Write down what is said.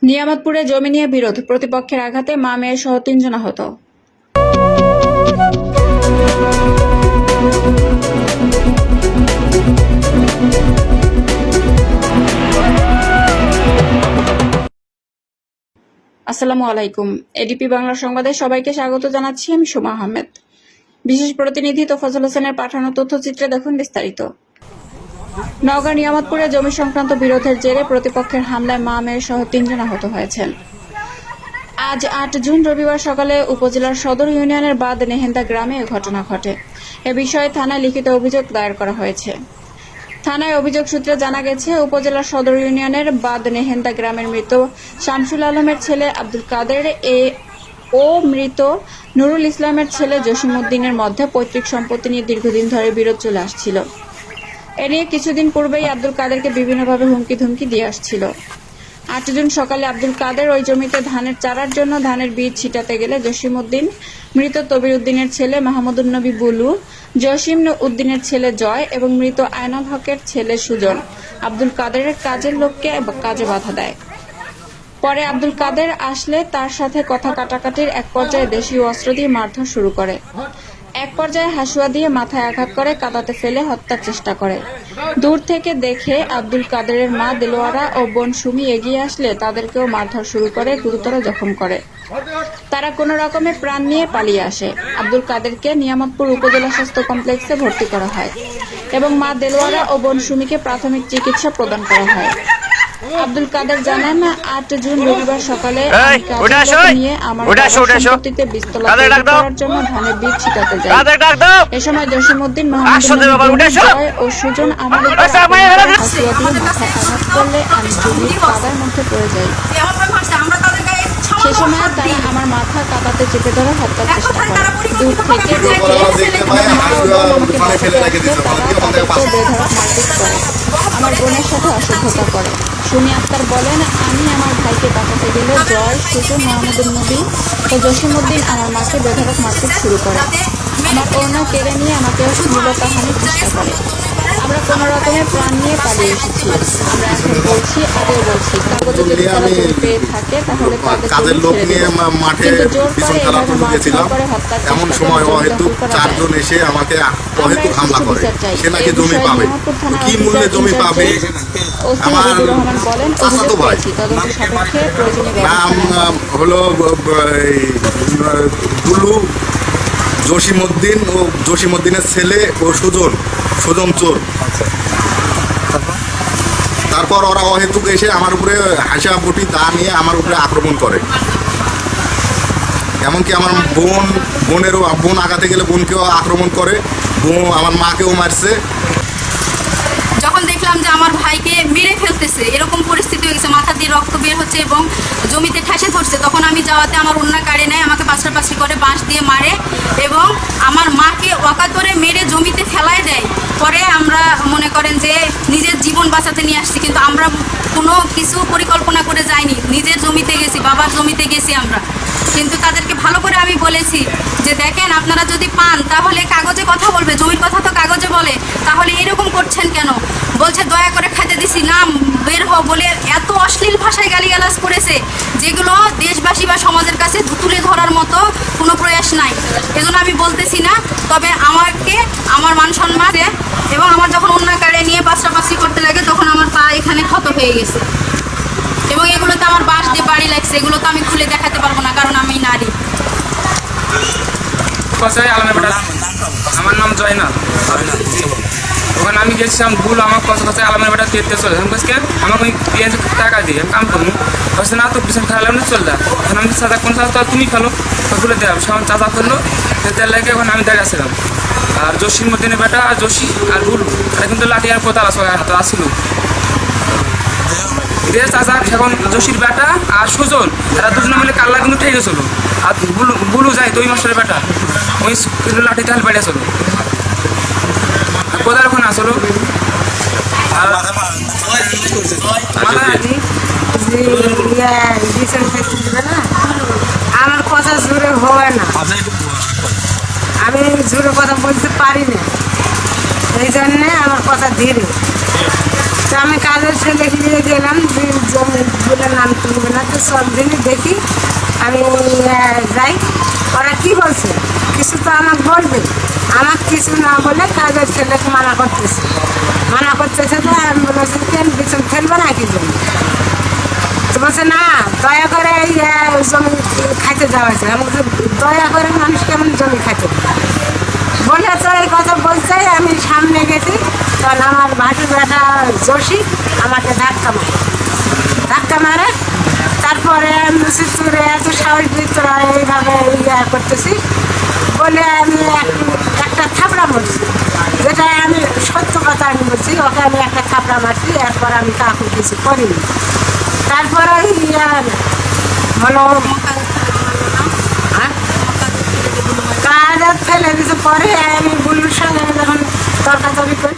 নিয়ামতপুরে জমি নিয়ে বিরোধ, প্রতিপক্ষের আঘাতে মা মেয়ে সহ ৩ জন আহত। আসসালামু আলাইকুম। এডিপি বাংলা সংবাদে সবাইকে স্বাগত জানাচ্ছি। আমি সুমা আহমেদ। বিশেষ প্রতিনিধি তোফাজ্জল হোসেনের পাঠানো তথ্যচিত্রে দেখুন বিস্তারিত। নওগাঁ নিয়ামতপুরে জমি সংক্রান্ত বিরোধের জেরে প্রতিপক্ষের হামলায় মা মেয়ে সহ ৩ জন আহত হয়েছেন। আজ ৮ জুন রবিবার সকালে উপজেলার সদর ইউনিয়নের বাদ নেহেন্দা গ্রামে এ ঘটনা ঘটে। এ বিষয়ে থানায় লিখিত অভিযোগ দায়ের করা হয়েছে। থানায় অভিযোগ সূত্রে জানা গেছে, উপজেলার সদর ইউনিয়নের বাদ নেহেন্দা গ্রামের মৃত শামসুল আলমের ছেলে আব্দুল কাদের ও মৃত নুরুল ইসলামের ছেলে জসিম উদ্দিনের মধ্যে পৈতৃক সম্পত্তি নিয়ে দীর্ঘদিন ধরে বিরোধ চলে আসছিল। এ নিয়ে কিছুদিন পূর্বেই আব্দুল কাদেরকে বিভিন্নভাবে হুমকি ধুমকি দিয়ে আসছিল। ৮ জুন সকালে আব্দুল কাদের ওই জমিতে ধানের চারার জন্য ধানের বীজ ছিটাতে গেলে জসিম উদ্দিন, মৃত তবির উদ্দিনের ছেলে মাহমুদুন নবী বুলু, জসিম উদ্দিনের ছেলে জয় এবং মৃত আয়নাল হকের ছেলে সুজন আব্দুল কাদেরের কাজের লোককে কাজে বাধা দেয়। পরে আব্দুল কাদের আসলে তার সাথে কথা কাটাকাটির এক পর্যায়ে দেশীয় অস্ত্র দিয়ে মারধর শুরু করে। এক পর্যায়ে হাসুয়া দিয়ে মাথায় আঘাত করে কাদাতে ফেলে হত্যার চেষ্টা করে। দূর থেকে দেখে আব্দুল কাদেরের মা দেলোয়ারা ও বোন সুমি এগিয়ে আসলে তাদেরকেও মারধর শুরু করে, গুরুতর জখম করে। তারা কোনো রকমে প্রাণ নিয়ে পালিয়ে আসে। আব্দুল কাদেরকে নিয়ামতপুর উপজেলা স্বাস্থ্য কমপ্লেক্সে ভর্তি করা হয় এবং মা দেলোয়ারা ও বোন সুমিকে প্রাথমিক চিকিৎসা প্রদান করা হয়। আব্দুল কাদের জানান, ৮ জুন রবিবার সকালে নিয়ে আমার সম্পত্তিতে বীজতলা তৈরি করার জন্য ধানের বীজ ছিটাতে যায়। এ সময় জসিম উদ্দিন, মাহমুদ জয় ও সুজন আমার উপর হাসিয়া দিয়ে মাথায় আঘাত করলে আমি জমির কাদার মধ্যে পড়ে যাই। সে সময় তারা আমার মাথা কাদাতে চেপে ধরে হত্যার চেষ্টা করে। দূর থেকে দেখে আমার মা ও বোন আমাকে বাঁচাতে আসলে তারা তাদেরকে বেধড়ক মারপিট করে, আমার বোনের সাথে অসভ্যতা করে। সুমি আক্তার বলেন, আমি আমার ভাইকে বাঁচাতে গেলে জয়, সুজন, মাহমুদুন নবী ও জসিম উদ্দিন আমার মাকে বেধড়ক মারপিট শুরু করে। আমার ওড়না কেড়ে নিয়ে আমাকে শ্লীলতাহানির চেষ্টা করে। আমরা কোনো রকমের প্রাণ নিয়ে পালিয়ে এসেছি। আমরা এখন বলছি, আগেও বলছি, কাগজে যদি তারা জোর পেয়ে থাকে তাহলে কাজের লোক নিয়ে মাঠে পিছন খেলা করতে গেছিলাম। এমন সময় অহেতুক 4 জন এসে আমাকে অহেতুক হামলা করে। সে নাকি জমি পাবে, কি মূল্যে জমি পাবে। আমার চাচাতো ভাই, নাম হলো বুলু, জসিম উদ্দিন ও জসিম উদ্দিনের ছেলে ও সুজন চোর। তারপর ওরা অহেতুক এসে আমার উপরে হাসা বটি দা নিয়ে আমার উপরে আক্রমণ করে। এমনকি আমার বোন আগাতে গেলে বোনকেও আক্রমণ করে, আমার মাকেও মারছে। যখন দেখলাম যে আমার ভাইকে মেরে ফেলতেছে, এরকম পরিস্থিতি হয়ে গেছে, মাথা দিয়ে রক্ত বের হচ্ছে এবং জমিতে ঠেসে ধরছে, তখন আমি যাওয়াতে আমার ওড়না কাড়ে নেয়, আমাকে পাশাপাশি করে বাঁশ দিয়ে মারে এবং আমার মাকে অকাতরে মেরে জমিতে ফেলায় দেয়। পরে আমরা মনে করেন যে নিজের জীবন বাঁচাতে নিয়ে আসছি, কিন্তু আমরা কোনো কিছু পরিকল্পনা করে যাইনি। নিজের জমিতে গেছি, বাবার জমিতে গেছি আমরা। কিন্তু তাদেরকে ভালো করে আমি বলেছি যে দেখেন, আপনারা যদি পান তাহলে কাগজে কথা বলবে, জমির কথা তো কাগজে বলে, তাহলে এরকম করছেন কেন? বলছে দয়া করে খাইতে দিছি, নাম বের হও বলে এত অশ্লীল ভাষায় গালিগালাজ করেছে, যেগুলো দেশবাসী বা সমাজের কাছে তুলে ধরার মতো কোনো প্রয়াস নাই। এজন্য আমি বলতেছি না, তবে আমাকে আমার মান সম্মান এবং আমার যখন অন্য কাড়ে নিয়ে পাশাপাশি করতে লাগে তখন আমার পা এখানে ক্ষত হয়ে গেছে এবং এগুলোতে আমার বাঁশ দিয়ে বাড়ি লাগছে। এগুলো তো আমি খুলে দেখাতে পারবো না, কারণ আমি নারী। আমার নাম জয়নাল। ওখানে আমি গেছিলাম, ভুল আমার কথা আলমের বেটা তেরতে চলে আমাকে ওই পেঁয়াজ টাকা দিয়ে কাম করবো, বলছে না তো পিছনে খেলাম চল যা। এখন আমি চাচা কোন চাচা তুমি খেলো, খুলে দেওয়া সব চাচা করলো, তেল লাগে। এখন আমি দেখাছিলাম আর জসিম উদ্দিনের বেটা আর জসি আর ভুল, এটা কিন্তু লাঠি আর কোথাও হাতে আসছিল। চাচা এখন জসির বেটা আর সুজন, এরা দুজনে মিলে কাল্লা কিন্তু ঠেকে গেছিলো। আর বুলু যায় দুই মাসের বেটা, ওই লাঠি তাহলে বেড়ে চলো কোথায় ওখানে আসলো। আমার কথা জোরে হয় না, আমি জোরে কথা বলতে পারি না, এই জন্যে আমার কথা ধীরে। তা আমি কাজের ছেলে নিয়ে গেলাম যে জমি বলে নাম তুলবে না, তো সব দিনই দেখি আমি যাই। ওরা কি বলছে, কিছু তো আমাকে বলবে, আমাকে কিছু না বলে কাজের ছেলেকে মানা করতেছে। তো আমি বলেছি কেন বিছন ফেলবে না কি জমি? তো বলছে না, দয়া করে এই জমি খাইতে দেওয়া হয়েছে। আমি বলছি দয়া করে মানুষ কেমন জমি খাইতে বলে, তো এই কথা বলছে। আমি সামনে গেছি, তখন আমার ভাসুর বেটা জোশী আমাকে ধাক্কা মারে। তারপরে আমি বলছি তোরে এত সাহস দিয়ে তোরা এইভাবে করতেছিস বলে আমি একটা থাপড়া মারছি, যেটা আমি সত্য কথা আমি বলছি। ওকে আমি একটা থাপড়া মারছি, এরপর আমি কাউকে কিছু করিনি। তারপরে হলো কাজ ফেলে দিছে। পরে আমি বুলুর সঙ্গে যখন তর্কাতর্কি করি